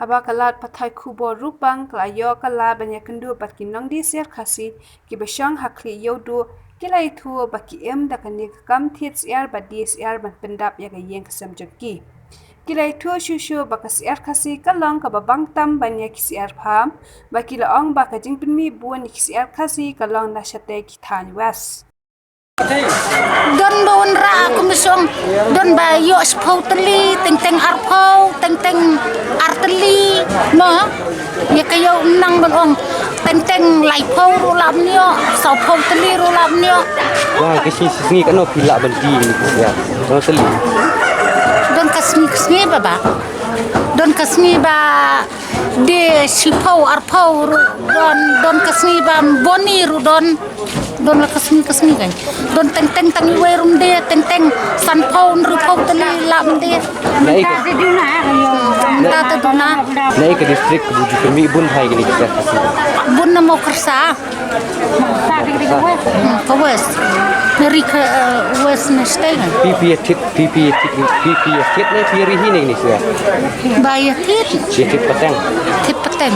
kaba kalat pathai kubo rupang klayo kala banya kendu batki nongdi ser khasi ki besang hakli yodu kilai thu baki em dakani kam thits air badis air ban pendap ya ga yeng kasam jaki kilai thu shushu bakas air khasi kalang kaba bangtam banya kisi air pham baki la ong baka jingpinmi buan kisi air khasi kalang na shate ki than was Don bawon ra aku misong don ba yo spau teli teng arpau teng arteli no ya kayo nang balong teng lai pau rulam nyo sau pau teli rulam nyo wah kisi kan no pila bandi ni ya no teli don kasni baba don kasni ba de sipau arpau don kasni ba boni ru don la kasni kan don teng iwe rum de teng san pau ru pau teli lam de naik ta duna naik ke distrik buju kami bun hai gini kita kasih bun na mau kersa ke west dari ke west na stay kan PP ne piri hini ni saya bayar tit peteng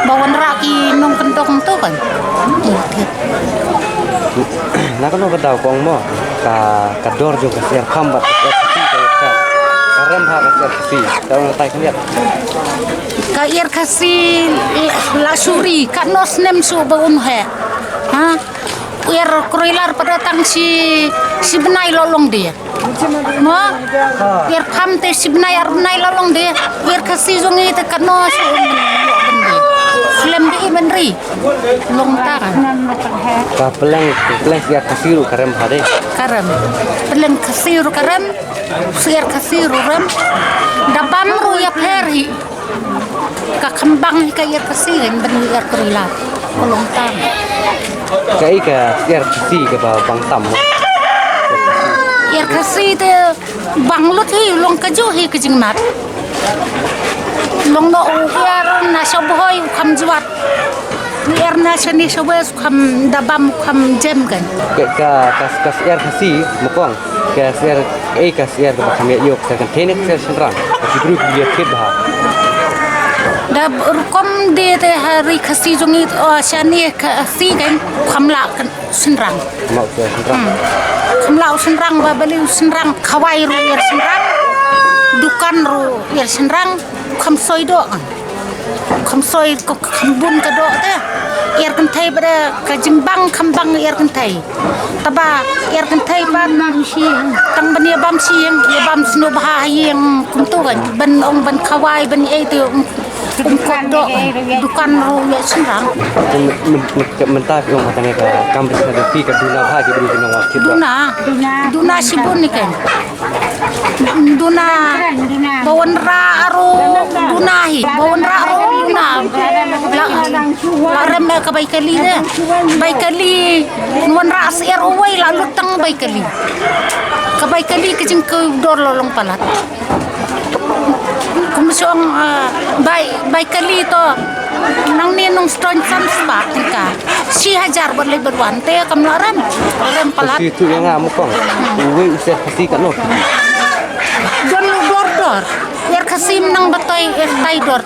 bawan raki nong kentong tu kan tit nak no badau kong mo ka dor jo ka ser khambat ka kasih ka karem ha ka ser kasih tahu tai kalian ka ir kasih lasuri ka nos nem su baun he ha ir kroilar pada tang si benai lolong dia mo ir kham te si benai lolong dia ir kasih zongi te ka nos film di menri long taran ka pelang siar kasih ru karem ha de karam pelang kasih ru karam siar kasih ru ram dabam ru ya peri ka kembang ka ir kasih ben ir kroilar long taran kai ka siar kasih ke bang tam ir kasih te bang lut hi long kaju hi kejing mat long no uar na soboy kham juat ir na chani sobes kham dabam kham jem kan ka siar kasih mukong ka siar ka kami yok ka tenek ser senrang ka grup dia kit bah da rukom de te hari kasih jongi chani kasih kan khamla kan senrang mau senrang khamla senrang ba bali senrang khawai ru ir senrang dukan ru ir senrang kham soi do kham soi ko khambun ka do te ir kan thai bada ka jimbang khambang ir kan thai taba ir kan thai ban si tang bania bam si yang ya bam sno bah yang kuntu kan ban ong ban khawai ban ei te ko do dukan ru ya senrang mentah yang katanya ka kampus ka pi ka duna bah di beri nang waktu duna sibun ni kan duna bawon ra aro dunahi bawon ra aro duna la rem ka baikali de baikali nuan ra ser owai la lutang baikali ka baikali ke jing ke dor lolong palat kumusong baikali to nang ni nong stron sam spa tika 6000 boleh berwante kamlaran rem palat itu yang ngamukong uwe usah kasih kan no don dor ir kasim nang batoy ir tay dor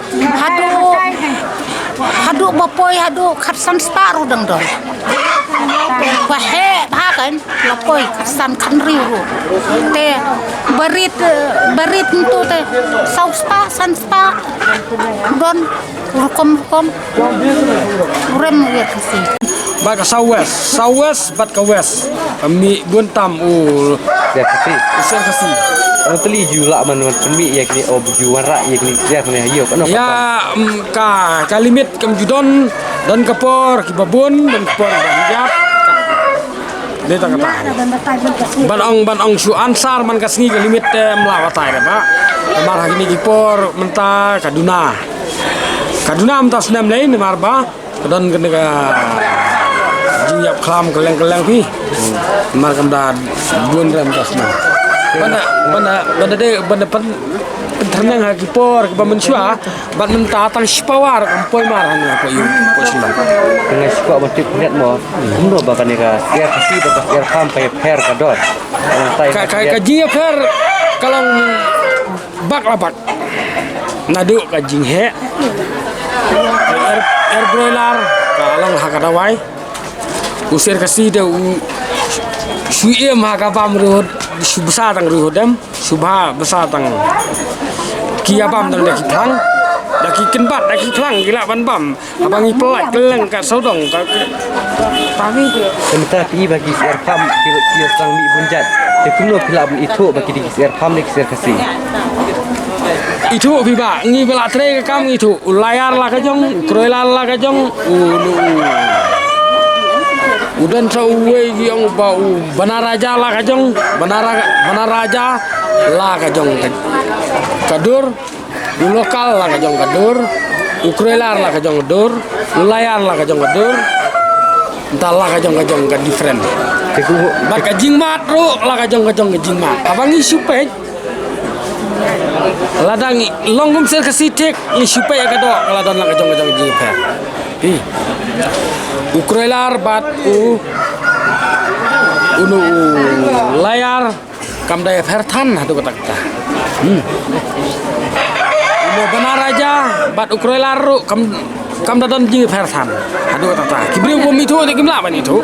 hadu bapoy hadu khatsam sparu dang dor bahe kan lapoy khatsan khanri ru te barit tu te sau spa san spa don rukom rem ir kasih bat ka sawes bat ka west mi buntam siar kasih usia kasih ang teli jula man pemi ya kini bujuan ra ya kini siar ne ayo kan ya ka kalimit kam judon dan kapor ki babun dan kapor banjat de ta kata ban ong su ansar man kasni kalimit melawatai ba mar hakini ki por menta kaduna menta senam lain marba dan kena jiap klam keleng pi mar kam da bun ram tasna bana pentenang haki por ke bamensua bat menta tang spawar kampoi marhan apa yu posila dengan suka batik net mo uno bakan ni ka siar kasih bakas siar kam pe per ka dot ka jiap per kalang bak lapak nadu ka jinghe air broiler kalong hakadawai usir kasi de suiem hakabam ruhud subsa tang ruhudem subha besar tang kiabam tang daki thang daki kenbat daki thang gila ban bam abangi pelak keleng ka sodong ka tami sementara pi bagi siar pam kia sang mi bunjat te kumno pilap itu bagi di siar pam ni siar kasi itu biba ngi bela tre ka kam itu layar la ka jong kroilar la ka jong udan sauwe giong bau banaraja la ka jong banaraja la ka jong kadur lokal la ka jong kadur ukroilar la ka jong kadur layar la ka jong kadur entahlah ka jong ka different bat ka jingmat ro la ka jong jingmat abang isu pej ladang longgum sel kasitek ni supaya ka do ladan la ka jong jingpat hi ukroilar bat unu layar kam daya fertan hatu kata kita unu banaraja bat ukroilar ru kam dadan jing fertan hatu kata kita kibri bom itu ni kimla ban itu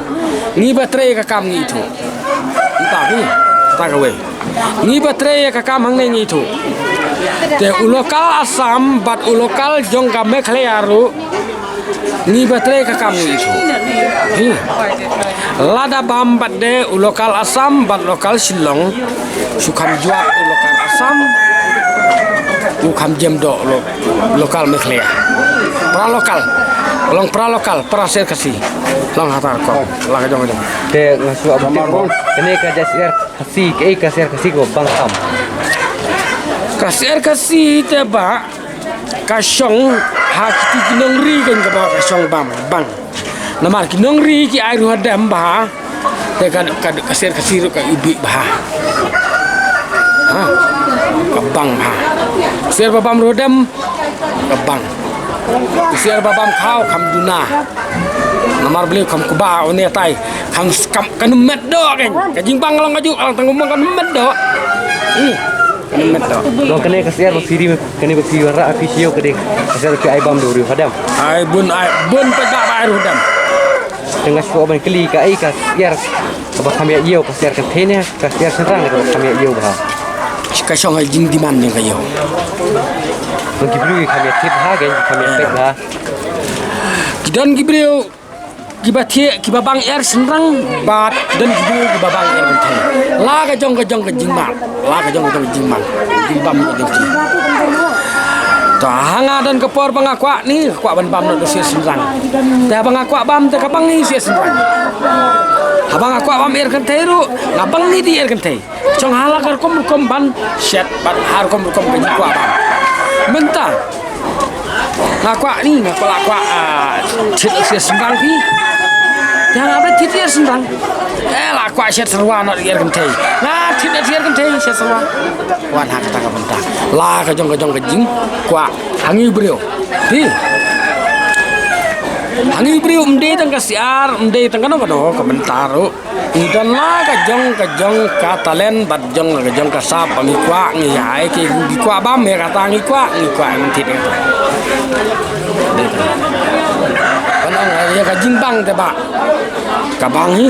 ni batre ka kam ni itu entah ni tak gawe ni batre ka kam hang ni itu te ulokal asam bat ulokal jong kam mekhlayaru ni batre ka kam ni itu lada bambat de ulokal asam bat lokal Shillong sukam juak ulokal asam ukam jemdo lokal mekhlea pra lokal pra ser kasi long hatar ko la ka jong te ngasu abang kene ka jasir kasi ke kasir kasi ko bang tam kasir kasi te ba kasong hakti kinong ri kan ka ba kasong bang namar kinong ri ki ai ru hadam ba te kan kasir kasi ru ka ibi ba ha ka bang ha kasir babam rodam ka bang kasir babam khao kham duna namar beli kam kuba one tai kam kan met do kan ka jing bang long aju alang tangum kan met do met do lo kene kasir siri kene bagi wara afisio kene kasir ke ai bam do ru hadam ai bun pe ba ai ru hadam tengah suap ban keli ka ai kasir ba kami iyo kasir kan tene kasir serang ko kami iyo ba ka song ai jing diman ni ka yo bagi beli kami tip ha gen kami pek ha dan gibreu gibatie gibabang air senrang bat dan gibreu gibabang air bentai la ka jong ka jingma la ka jong jingma gimbam ka dengki to hanga dan kepor bangakwa ni kwa ban bam no sia senrang te bangakwa bam te kabang ni sia senrang habang akwa bam air kentai ru ngabang ni di air kentai chong hala kar kom ban shet bat har kom ka jingwa bam mentah ngakwa ni ngakwa thit sia senrang pi yang apa thit sia senrang lakwa shet serwa no air kentai na thit air kentai shet serwa wan hak ta ka mentah la ka jong ka jing kwa hangi breu ti hangi breu mde tang kasiar mde tang kana bado komentar idan la ka jong ka talen bat jong ka sap ngi kwa ngi ai ki ngi kwa ba me ka ta ngi kwa man thit itu kanang ya ka jing bang te ba ka bang hi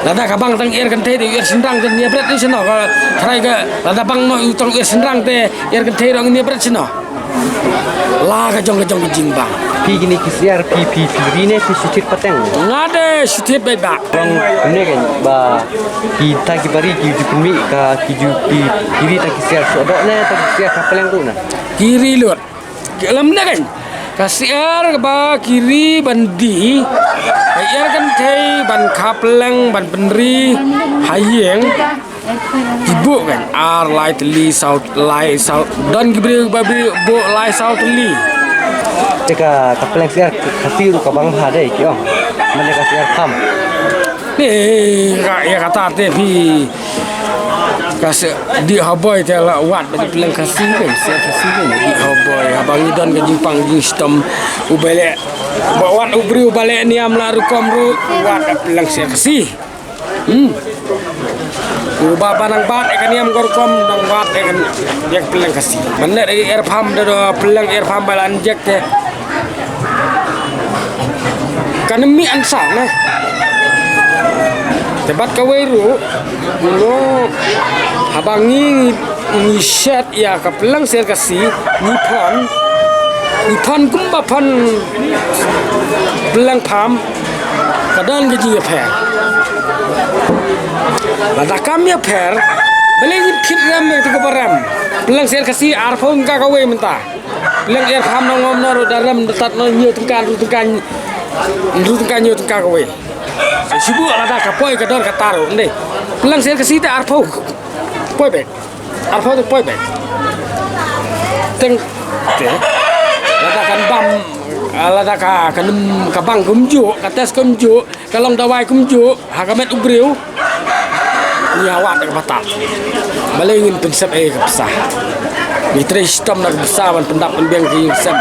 lada ka bang tang air kan te air senrang te ni bret ni seno ka thrai ka lada bang no tang air senrang te air kan te rong ni bret seno la ka jong jing bang pi gini kisiar pi rine pi sutit pateng ngade sutit be ba bang ne kan ba kita ki bari ki jupmi ka ki jupi kiri ta kisiar sodo ne ta kisiar kapeleng tu na kiri lut lam ne kan kasiar ba kiri bandi air kan thei ban kapeleng ban penri hayeng ibu kan ar light li south dan gibri babi bo light south li teka kapeleng siar kasir ka bang ha dei ki ong mane kasiar kam ya kata te pi kas di haboy te la wat ba peleng kasih kan di haboy abang idan ka jimpang jing stom ubele bawan ubri ubale ni am la rukom ru wat peleng kasih Ubah banang bat ikan yang korkom dong bat ikan dia pelang kasih. Mana dari air pump dari pelang air pump balan jack teh. Kan mi ansar nah. Tebat kaweru, no habangi ni set ya ka pelang ser kasih Nippon kumba pan pelang pump kadang gaji per. Lada kami per, beli kit ram yang tu keparam. Pelang ser kasih arpon kakawe mentah. Pelang air pump nongom naru dalam tat no nyu tengkan nyu kakawe. Sibuk lada kapoi kador kataru ndeh. Pelang ser kasih tak arpon. Poi bet. Arpon tu poi bet. Teng lada kan bam lada ka kanum kabang kumju kates kumju kalong dawai kumju hakamet ubriu nyawat ke batak balengin pensep ke besar di tristom nak besar ban pendap penbiang ke sem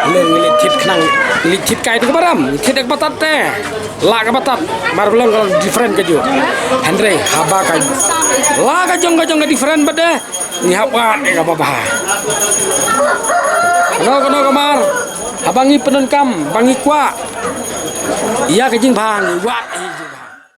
ngelit tit kenang ngelit tit kai ke baram tit ke batat teh la ke batat mar belum kalau different ke jo Andre haba ka la ka jong ke different bade ni hawat ke apa kono kamar abangi penun kam bangi kwa iya ke jing bang wat